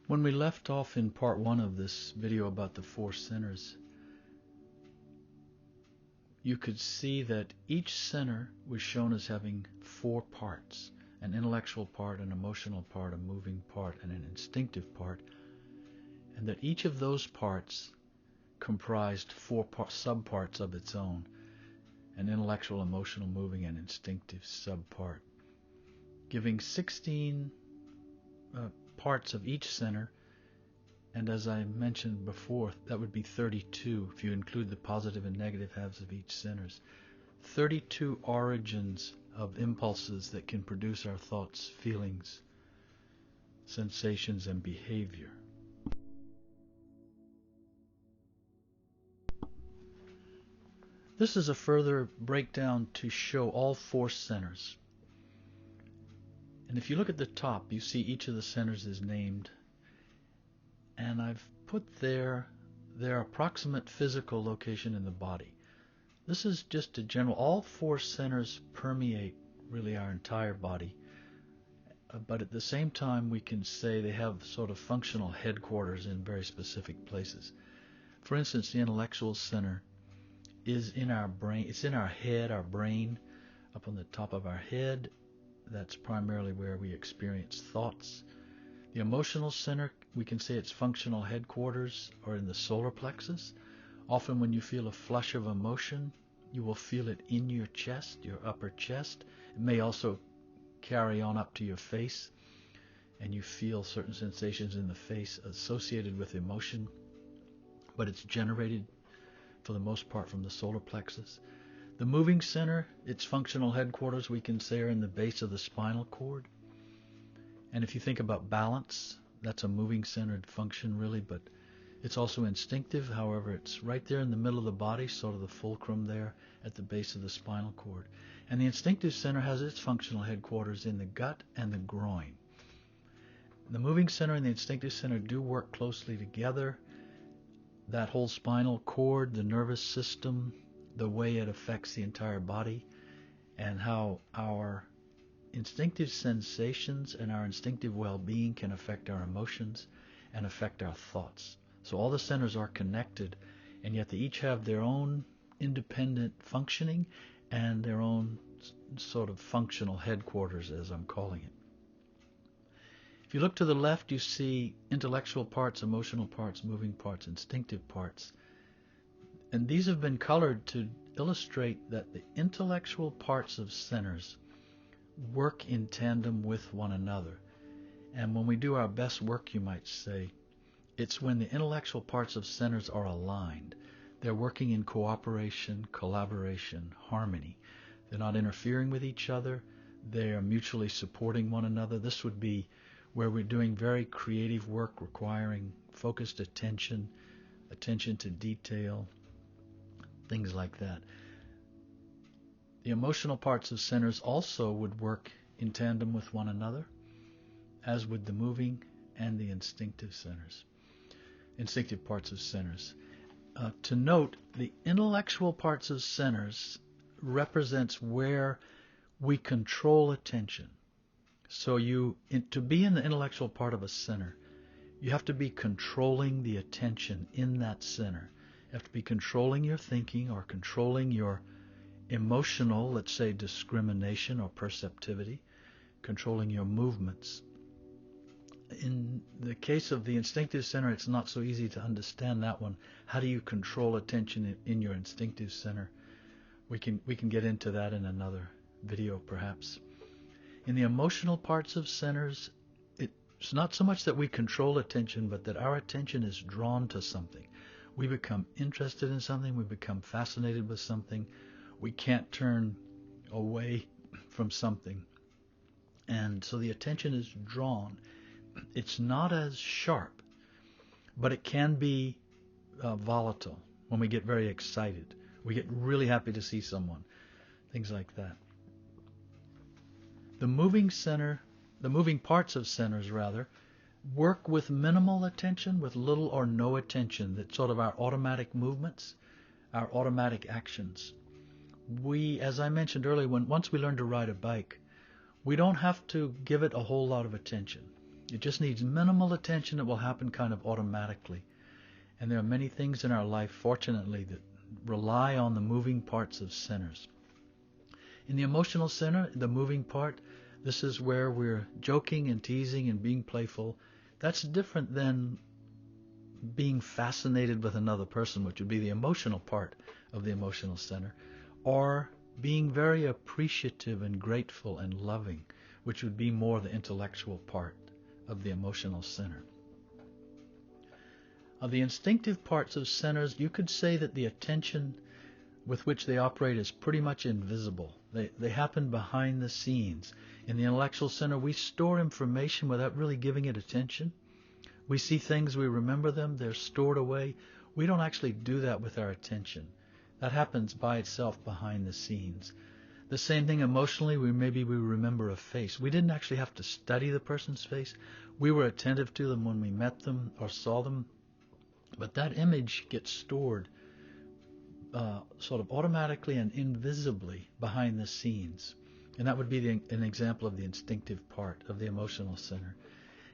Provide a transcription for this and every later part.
When we left off in part one of this video about the four centers, you could see that each center was shown as having four parts: an intellectual part, an emotional part, a moving part, and an instinctive part, and that each of those parts comprised four subparts of its own: an intellectual, emotional, moving, and instinctive subpart, giving 16 parts of each center. And as I mentioned before, that would be 32 if you include the positive and negative halves of each centers. 32 origins of impulses that can produce our thoughts, feelings, sensations, and behavior. This is a further breakdown to show all four centers. And if you look at the top, you see each of the centers is named. And I've put their approximate physical location in the body. This is just a general, all four centers permeate really our entire body, but at the same time we can say they have sort of functional headquarters in very specific places. For instance, the intellectual center is in our brain, it's in our head, our brain, up on the top of our head. That's primarily where we experience thoughts. The emotional center, we can say its functional headquarters are in the solar plexus. Often when you feel a flush of emotion, you will feel it in your chest, your upper chest. It may also carry on up to your face, and you feel certain sensations in the face associated with emotion, but it's generated for the most part from the solar plexus. The moving center, its functional headquarters, we can say are in the base of the spinal cord. And if you think about balance, that's a moving centered function really, but it's also instinctive. However, it's right there in the middle of the body, sort of the fulcrum there at the base of the spinal cord. And the instinctive center has its functional headquarters in the gut and the groin. The moving center and the instinctive center do work closely together. That whole spinal cord, the nervous system, the way it affects the entire body, and how our instinctive sensations and our instinctive well-being can affect our emotions and affect our thoughts. So all the centers are connected, and yet they each have their own independent functioning and their own sort of functional headquarters, as I'm calling it. If you look to the left, you see intellectual parts, emotional parts, moving parts, instinctive parts. And these have been colored to illustrate that the intellectual parts of centers work in tandem with one another. And when we do our best work, you might say, it's when the intellectual parts of centers are aligned. They're working in cooperation, collaboration, harmony. They're not interfering with each other. They are mutually supporting one another. This would be where we're doing very creative work requiring focused attention, attention to detail, things like that. The emotional parts of centers also would work in tandem with one another, as would the moving and the instinctive parts of centers. To note, the intellectual parts of centers represents where we control attention. So to be in the intellectual part of a center, you have to be controlling the attention in that center. You have to be controlling your thinking or controlling your emotional, let's say, discrimination or perceptivity, controlling your movements. In the case of the instinctive center, it's not so easy to understand that one. How do you control attention in your instinctive center? We can get into that in another video, perhaps. In the emotional parts of centers, it's not so much that we control attention, but that our attention is drawn to something. We become interested in something. We become fascinated with something. We can't turn away from something. And so the attention is drawn. It's not as sharp, but it can be volatile when we get very excited. We get really happy to see someone, things like that. The moving parts of centers work with minimal attention, with little or no attention. That's sort of our automatic movements, our automatic actions. We, as I mentioned earlier, once we learn to ride a bike, we don't have to give it a whole lot of attention. It just needs minimal attention. It will happen kind of automatically. And there are many things in our life, fortunately, that rely on the moving parts of centers. In the emotional center, the moving part, this is where we're joking and teasing and being playful. That's different than being fascinated with another person, which would be the emotional part of the emotional center, or being very appreciative and grateful and loving, which would be more the intellectual part of the emotional center. Of the instinctive parts of centers, you could say that the attention with which they operate is pretty much invisible. They happen behind the scenes. In the intellectual center, we store information without really giving it attention. We see things, we remember them, they're stored away. We don't actually do that with our attention. That happens by itself behind the scenes. The same thing emotionally, maybe we remember a face. We didn't actually have to study the person's face. We were attentive to them when we met them or saw them. But that image gets stored sort of automatically and invisibly behind the scenes. And that would be an example of the instinctive part of the emotional center.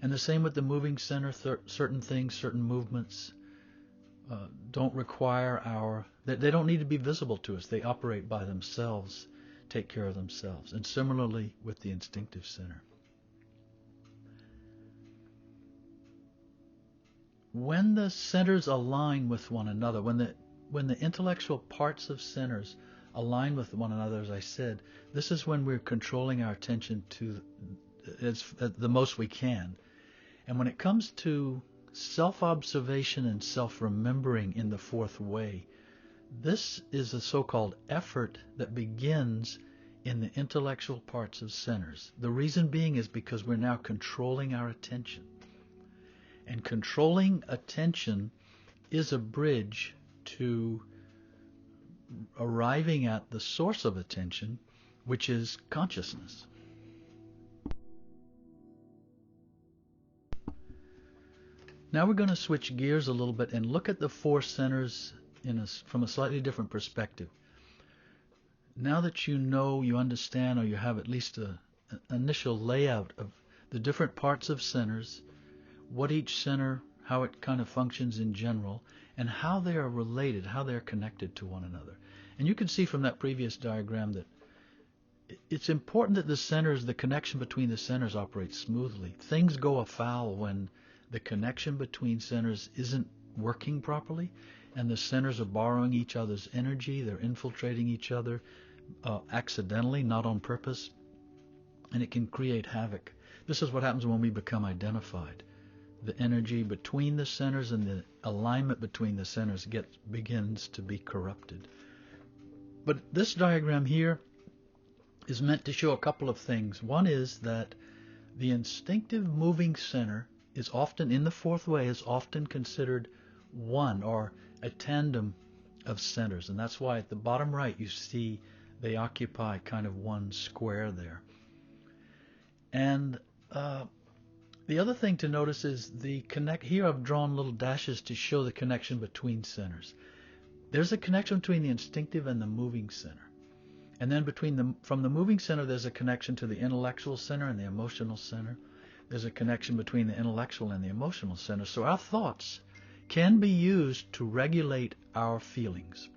And the same with the moving center. Certain things, certain movements don't require they don't need to be visible to us. They operate by themselves, take care of themselves. And similarly with the instinctive center. When the centers align with one another, when the intellectual parts of centers align with one another, as I said, this is when we're controlling our attention to the most we can. And when it comes to self-observation and self-remembering in the fourth way, this is a so-called effort that begins in the intellectual parts of centers. The reason being is because we're now controlling our attention. And controlling attention is a bridge to arriving at the source of attention, which is consciousness. Now we're going to switch gears a little bit and look at the four centers from a slightly different perspective. Now that you know, you understand, or you have at least an initial layout of the different parts of centers, what each center, how it kind of functions in general, and how they are related, how they're connected to one another. And you can see from that previous diagram that it's important that the connection between the centers operates smoothly. Things go afoul when the connection between centers isn't working properly, and the centers are borrowing each other's energy, they're infiltrating each other accidentally, not on purpose, and it can create havoc. This is what happens when we become identified. The energy between the centers and the alignment between the centers begins to be corrupted. But this diagram here is meant to show a couple of things. One is that the instinctive moving center is often, in the fourth way, is often considered one or a tandem of centers. And that's why at the bottom right you see they occupy kind of one square there. And the other thing to notice is here I've drawn little dashes to show the connection between centers. There's a connection between the instinctive and the moving center. And then from the moving center, there's a connection to the intellectual center and the emotional center. There's a connection between the intellectual and the emotional center. So our thoughts can be used to regulate our feelings.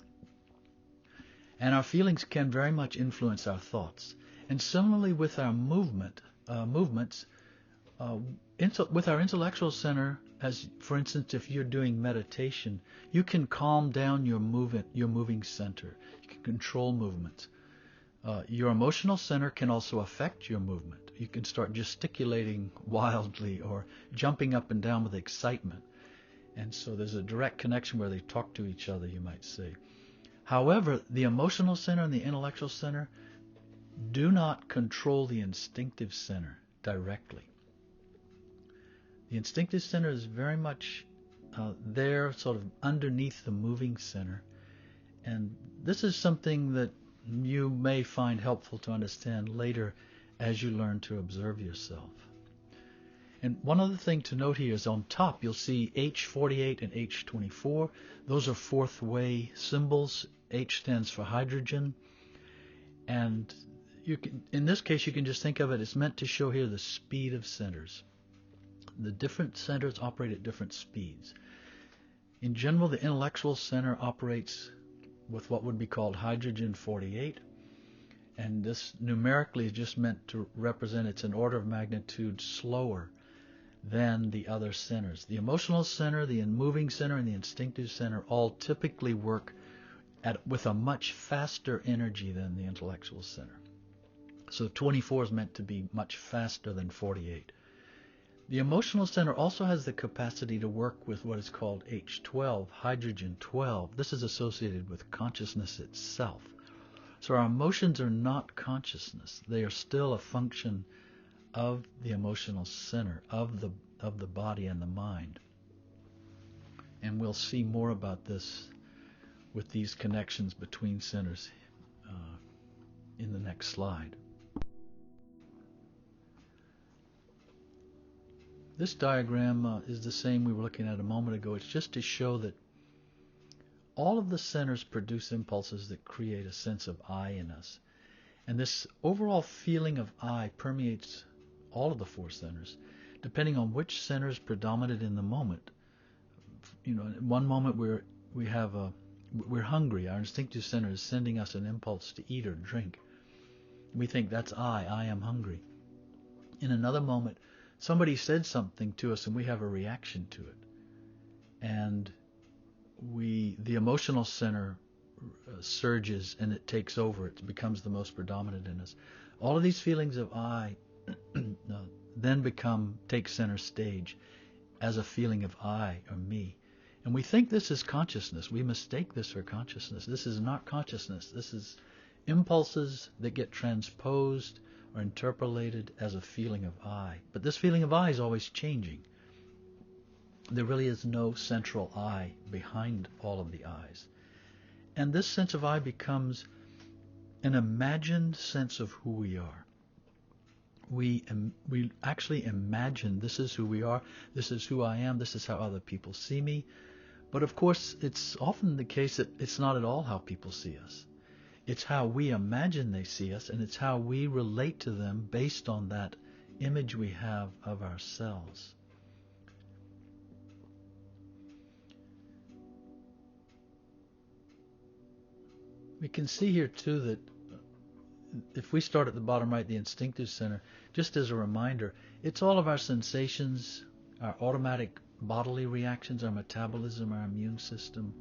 And our feelings can very much influence our thoughts. And similarly with our movements, with our intellectual center, as for instance, if you're doing meditation, you can calm down your moving center. You can control movements. Your emotional center can also affect your movement. You can start gesticulating wildly or jumping up and down with excitement. And so there's a direct connection where they talk to each other, you might say. However, the emotional center and the intellectual center do not control the instinctive center directly. The instinctive center is very much there, sort of underneath the moving center. And this is something that you may find helpful to understand later as you learn to observe yourself. And one other thing to note here is on top you'll see H48 and H24. Those are fourth way symbols. H stands for hydrogen. And in this case you can just think of it as meant to show here the speed of centers. the different centers operate at different speeds. In general, the intellectual center operates with what would be called hydrogen 48, and this numerically is just meant to represent it's an order of magnitude slower than the other centers. The emotional center, the moving center, and the instinctive center all typically work with a much faster energy than the intellectual center. So 24 is meant to be much faster than 48. The emotional center also has the capacity to work with what is called H12, hydrogen 12. This is associated with consciousness itself. So our emotions are not consciousness. They are still a function of the emotional center, of the body and the mind. And we'll see more about this with these connections between centers in the next slide. This diagram is the same we were looking at a moment ago. It's just to show that all of the centers produce impulses that create a sense of I in us. And this overall feeling of I permeates all of the four centers, depending on which center is predominant in the moment. You know, in one moment we're hungry. Our instinctive center is sending us an impulse to eat or drink. We think that's I am hungry. In another moment, somebody said something to us and we have a reaction to it. And the emotional center surges and it takes over. It becomes the most predominant in us. All of these feelings of I then take center stage as a feeling of I or me. And we think this is consciousness. We mistake this for consciousness. This is not consciousness. This is impulses that get transposed or interpolated as a feeling of I. But this feeling of I is always changing. There really is no central I behind all of the I's. And this sense of I becomes an imagined sense of who we are. We actually imagine this is who we are, this is who I am, this is how other people see me. But of course, it's often the case that it's not at all how people see us. It's how we imagine they see us, and it's how we relate to them based on that image we have of ourselves. We can see here too that if we start at the bottom right, the instinctive center, just as a reminder, it's all of our sensations, our automatic bodily reactions, our metabolism, our immune system,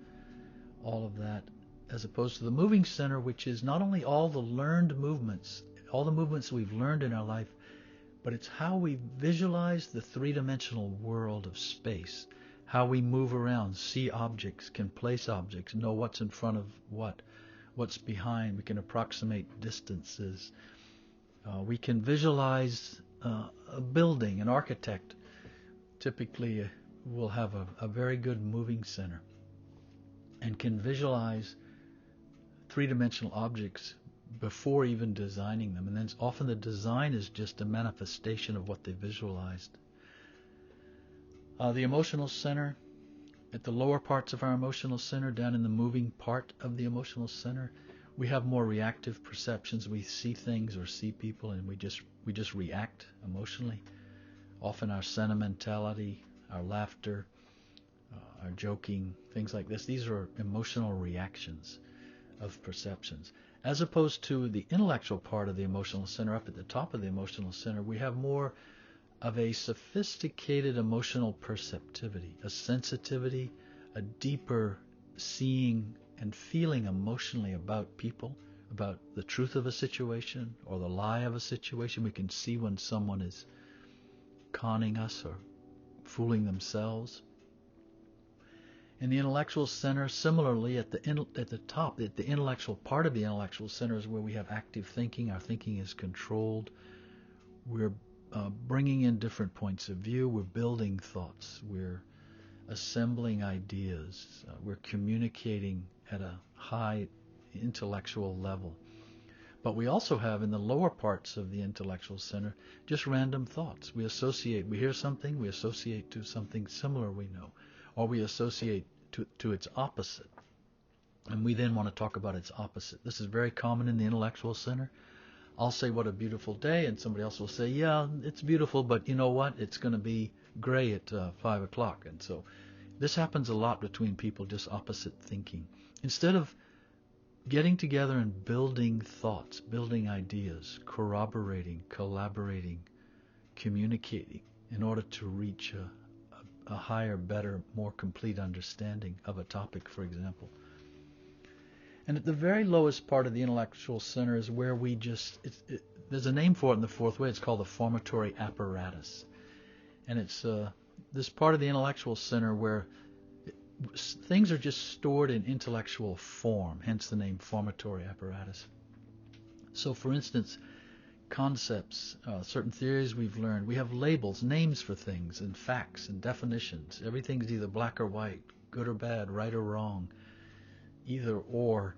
all of that, as opposed to the moving center, which is not only all the learned movements, all the movements we've learned in our life, but it's how we visualize the three-dimensional world of space, how we move around, see objects, can place objects, know what's in front of what's behind. We can approximate distances. We can visualize a building. An architect typically will have a very good moving center and can visualize three-dimensional objects before even designing them. And then often the design is just a manifestation of what they visualized. The emotional center, at the lower parts of our emotional center, down in the moving part of the emotional center, we have more reactive perceptions. We see things or see people and we just react emotionally. Often our sentimentality, our laughter, our joking, things like this, these are emotional reactions of perceptions. As opposed to the intellectual part of the emotional center, up at the top of the emotional center, we have more of a sophisticated emotional perceptivity, a sensitivity, a deeper seeing and feeling emotionally about people, about the truth of a situation or the lie of a situation. We can see when someone is conning us or fooling themselves. In the intellectual center, similarly, at the top, at the intellectual part of the intellectual center is where we have active thinking. Our thinking is controlled. We're bringing in different points of view. We're building thoughts. We're assembling ideas. We're communicating at a high intellectual level. But we also have in the lower parts of the intellectual center just random thoughts. We hear something, we associate to something similar we know, or we associate to its opposite. And we then want to talk about its opposite. This is very common in the intellectual center. I'll say, what a beautiful day, and somebody else will say, yeah, it's beautiful, but you know what? It's going to be gray at 5 o'clock. And so this happens a lot between people, just opposite thinking. Instead of getting together and building thoughts, building ideas, corroborating, collaborating, communicating in order to reach a higher, better, more complete understanding of a topic, for example. And at the very lowest part of the intellectual center is where we just, there's a name for it in the fourth way. It's called the formatory apparatus. And it's this part of the intellectual center where things are just stored in intellectual form, hence the name formatory apparatus. So for instance, concepts, certain theories we've learned, we have labels, names for things, and facts and definitions. Everything's either black or white, good or bad, right or wrong, either or.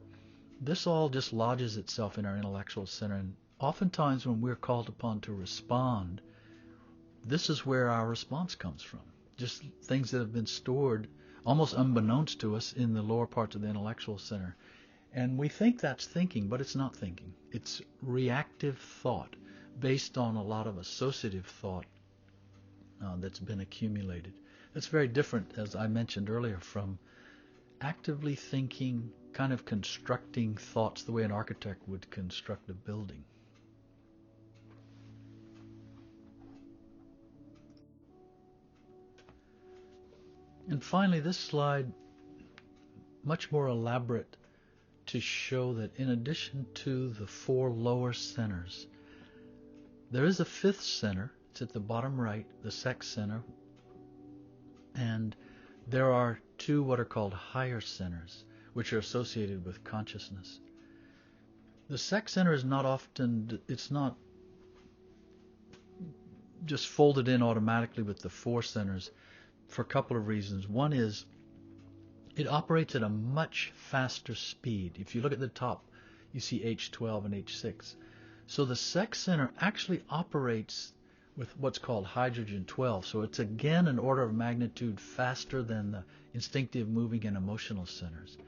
This all just lodges itself in our intellectual center, and oftentimes when we're called upon to respond, this is where our response comes from. Just things that have been stored almost unbeknownst to us in the lower parts of the intellectual center. And we think that's thinking, but it's not thinking. It's reactive thought based on a lot of associative thought that's been accumulated. That's very different, as I mentioned earlier, from actively thinking, kind of constructing thoughts the way an architect would construct a building. And finally, this slide, much more elaborate, to show that in addition to the four lower centers, there is a fifth center. It's at the bottom right, the sex center, and there are two what are called higher centers, which are associated with consciousness. The sex center is not often, it's not just folded in automatically with the four centers for a couple of reasons. One is it operates at a much faster speed. If you look at the top, you see H12 and H6. So the sex center actually operates with what's called hydrogen 12. So it's again an order of magnitude faster than the instinctive, moving, and emotional centers,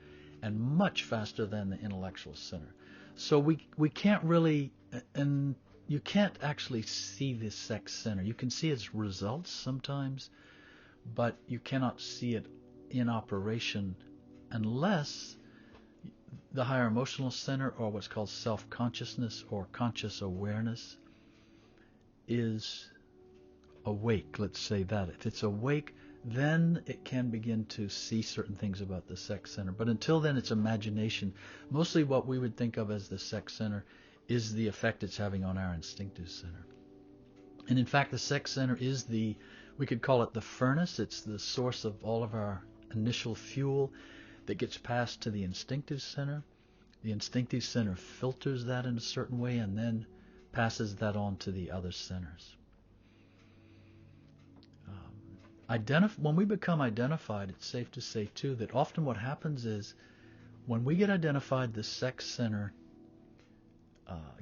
and much faster than the intellectual center. So we can't really, and you can't actually see this sex center. You can see its results sometimes, but you cannot see it in operation unless the higher emotional center, or what's called self-consciousness or conscious awareness, is awake. Let's say that. If it's awake, then it can begin to see certain things about the sex center. But until then, it's imagination. Mostly what we would think of as the sex center is the effect it's having on our instinctive center. And in fact, the sex center is we could call it the furnace. It's the source of all of our initial fuel that gets passed to the instinctive center. The instinctive center filters that in a certain way and then passes that on to the other centers. When we become identified, it's safe to say too that often what happens is when we get identified, the sex center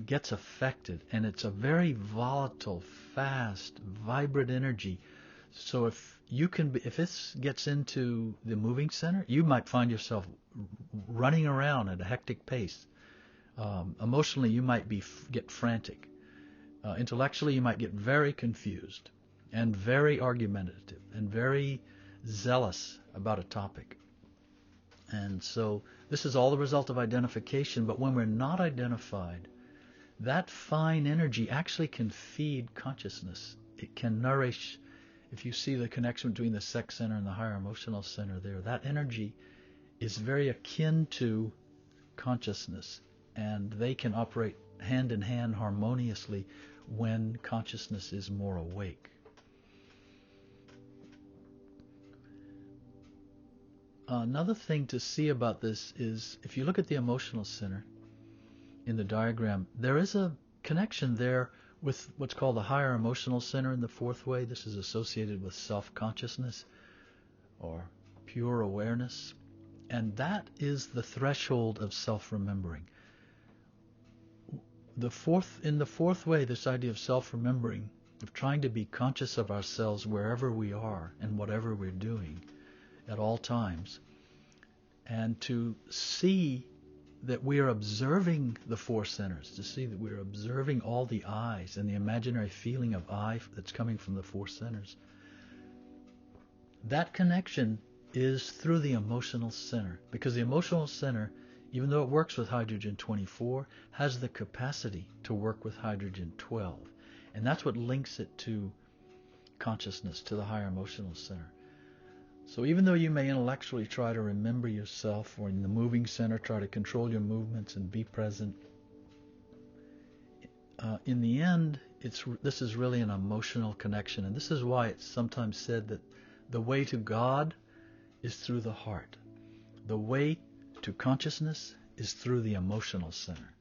gets affected, and it's a very volatile, fast, vibrant energy. So if this gets into the moving center, you might find yourself running around at a hectic pace. Emotionally, you might get frantic. Intellectually, you might get very confused and very argumentative and very zealous about a topic. And so this is all the result of identification. But when we're not identified, that fine energy actually can feed consciousness. It can nourish. If you see the connection between the sex center and the higher emotional center there, that energy is very akin to consciousness, and they can operate hand in hand harmoniously when consciousness is more awake. Another thing to see about this is if you look at the emotional center in the diagram, there is a connection there with what's called the higher emotional center in the fourth way. This is associated with self-consciousness or pure awareness, and that is the threshold of self-remembering. In the fourth way, this idea of self-remembering, of trying to be conscious of ourselves wherever we are and whatever we're doing at all times, and to see that we are observing the four centers, to see that we're observing all the eyes and the imaginary feeling of I that's coming from the four centers. That connection is through the emotional center, because the emotional center, even though it works with hydrogen 24, has the capacity to work with hydrogen 12. And that's what links it to consciousness, to the higher emotional center. So even though you may intellectually try to remember yourself, or in the moving center try to control your movements and be present, in the end, this is really an emotional connection. And this is why it's sometimes said that the way to God is through the heart. The way to consciousness is through the emotional center.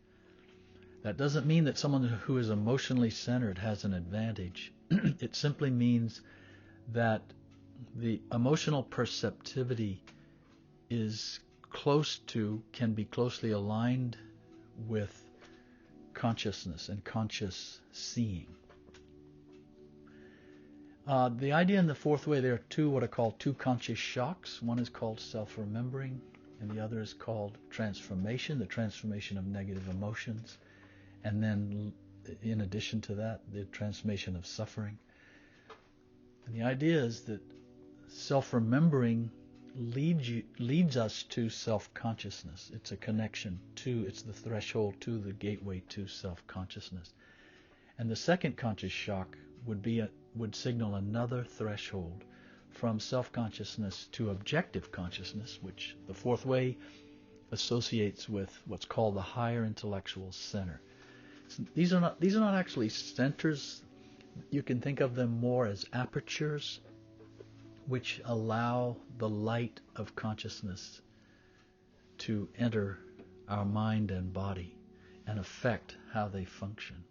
That doesn't mean that someone who is emotionally centered has an advantage. It simply means that the emotional perceptivity is can be closely aligned with consciousness and conscious seeing. The idea in the fourth way, there are what are called two conscious shocks. One is called self-remembering, and the other is called transformation, the transformation of negative emotions. And then, in addition to that, the transformation of suffering. And the idea is that self-remembering leads us to self-consciousness. It's a connection it's the threshold to the gateway to self-consciousness. And the second conscious shock would signal another threshold from self-consciousness to objective consciousness, which the fourth way associates with what's called the higher intellectual center. These are not actually centers. You can think of them more as apertures which allow the light of consciousness to enter our mind and body and affect how they function.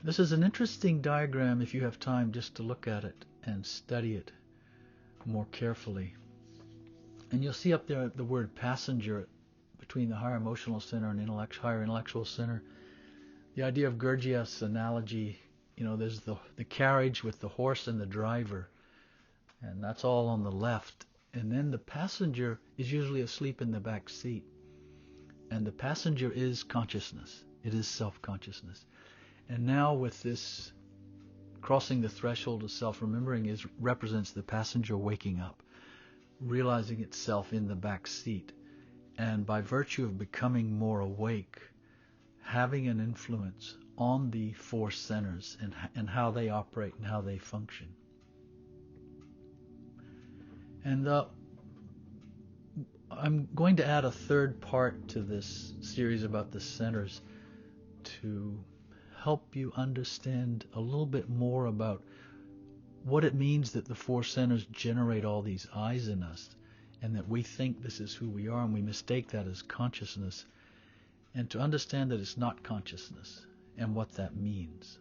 This is an interesting diagram if you have time just to look at it and study it more carefully. And you'll see up there the word passenger between the higher emotional center and higher intellectual center. The idea of Gurdjieff's analogy, there's the carriage with the horse and the driver, and that's all on the left. And then the passenger is usually asleep in the back seat. And the passenger is consciousness. It is self-consciousness. And now with this crossing the threshold of self-remembering represents the passenger waking up, realizing itself in the back seat. And by virtue of becoming more awake, having an influence on the four centers and how they operate and how they function. And I'm going to add a third part to this series about the centers to help you understand a little bit more about what it means that the four centers generate all these eyes in us, and that we think this is who we are, and we mistake that as consciousness, and to understand that it's not consciousness and what that means.